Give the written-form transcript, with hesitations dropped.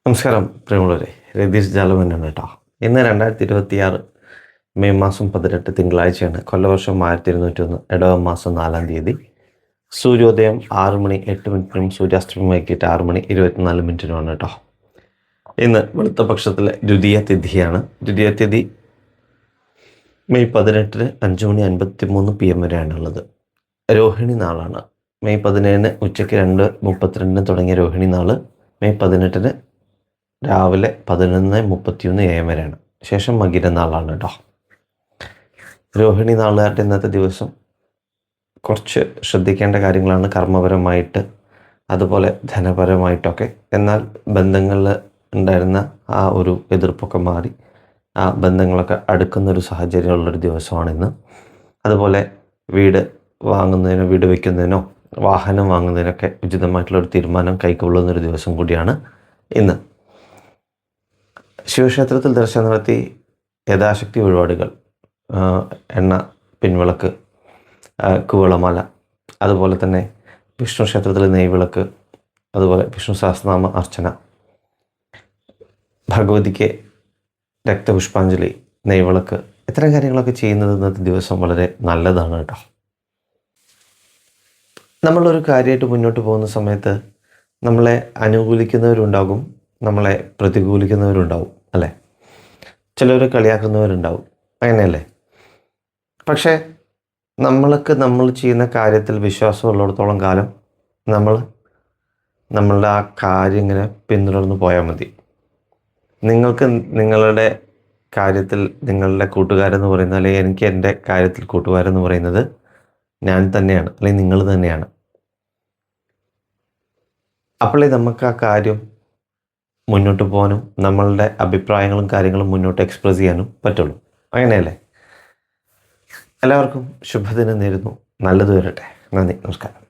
നമസ്കാരം പ്രിയമുള്ളവരെ, രതീഷ് ജാലമന്നാണ് കേട്ടോ. ഇന്ന് 2026 മെയ് മാസം 18 തിങ്കളാഴ്ചയാണ്. കൊല്ലവർഷം 1201 ഇടവ മാസം 4-ാം തീയതി. സൂര്യോദയം 6:08 സൂര്യാസ്തമയം വൈകിട്ട് 6:24 കേട്ടോ. ഇന്ന് വെളുത്ത പക്ഷത്തിലെ ദ്വിതീയ തിഥിയാണ്. ദ്വിതീയ തിഥി മെയ് 18 5:53 PM വരെയാണുള്ളത്. രോഹിണി നാളാണ്. മെയ് 17 ഉച്ചയ്ക്ക് 2:32 തുടങ്ങിയ രോഹിണി നാൾ മെയ് 18 രാവിലെ 11:31 AM വരെയാണ്. ശേഷം മകിരനാളാണ് കേട്ടോ. രോഹിണി നാളുകാരുടെ ഇന്നത്തെ ദിവസം കുറച്ച് ശ്രദ്ധിക്കേണ്ട കാര്യങ്ങളാണ്, കർമ്മപരമായിട്ട് അതുപോലെ ധനപരമായിട്ടൊക്കെ. എന്നാൽ ബന്ധങ്ങളിൽ ഉണ്ടായിരുന്ന ആ ഒരു എതിർപ്പൊക്കെ മാറി ആ ബന്ധങ്ങളൊക്കെ അടുക്കുന്നൊരു സാഹചര്യമുള്ളൊരു ദിവസമാണ് ഇന്ന്. അതുപോലെ വീട് വാങ്ങുന്നതിനോ വീട് വയ്ക്കുന്നതിനോ വാഹനം വാങ്ങുന്നതിനൊക്കെ ഉചിതമായിട്ടുള്ളൊരു തീരുമാനം കൈക്കൊള്ളുന്നൊരു ദിവസം കൂടിയാണ് ഇന്ന്. ശിവക്ഷേത്രത്തിൽ ദർശനം നടത്തി യഥാശക്തി വഴിപാടുകൾ, എണ്ണ, പിൻവിളക്ക്, കുവളമാല, അതുപോലെ തന്നെ വിഷ്ണു ക്ഷേത്രത്തിൽ നെയ്വിളക്ക്, അതുപോലെ വിഷ്ണു സഹസ്രനാമ അർച്ചന, ഭഗവതിക്ക് രക്തപുഷ്പാഞ്ജലി, നെയ്വിളക്ക്, ഇത്തരം കാര്യങ്ങളൊക്കെ ചെയ്യുന്നത് ഇന്നത്തെ ദിവസം വളരെ നല്ലതാണ് കേട്ടോ. നമ്മളൊരു കാര്യമായിട്ട് മുന്നോട്ട് പോകുന്ന സമയത്ത് നമ്മളെ അനുകൂലിക്കുന്നവരുണ്ടാകും, നമ്മളെ പ്രതികൂലിക്കുന്നവരുണ്ടാവും, അല്ലേ? ചിലർ കളിയാക്കുന്നവരുണ്ടാവും, അങ്ങനെയല്ലേ? പക്ഷേ നമ്മൾ ചെയ്യുന്ന കാര്യത്തിൽ വിശ്വാസമുള്ളിടത്തോളം കാലം നമ്മളുടെ ആ കാര്യം ഇങ്ങനെ പിന്തുടർന്ന് പോയാൽ മതി. നിങ്ങൾക്ക് നിങ്ങളുടെ കാര്യത്തിൽ നിങ്ങളുടെ കൂട്ടുകാരെന്ന് പറയുന്നത്, അല്ലെങ്കിൽ എനിക്ക് എൻ്റെ കാര്യത്തിൽ കൂട്ടുകാരെന്ന് പറയുന്നത് ഞാൻ തന്നെയാണ്, അല്ലെങ്കിൽ നിങ്ങൾ തന്നെയാണ്. അപ്പോഴേ നമുക്ക് ആ കാര്യം മുന്നോട്ട് പോകാനും നമ്മളുടെ അഭിപ്രായങ്ങളും കാര്യങ്ങളും മുന്നോട്ട് എക്സ്പ്രസ് ചെയ്യാനും പറ്റുള്ളൂ, അങ്ങനെയല്ലേ? എല്ലാവർക്കും ശുഭദിനം നേരുന്നു. നല്ലത് വരട്ടെ. നന്ദി, നമസ്കാരം.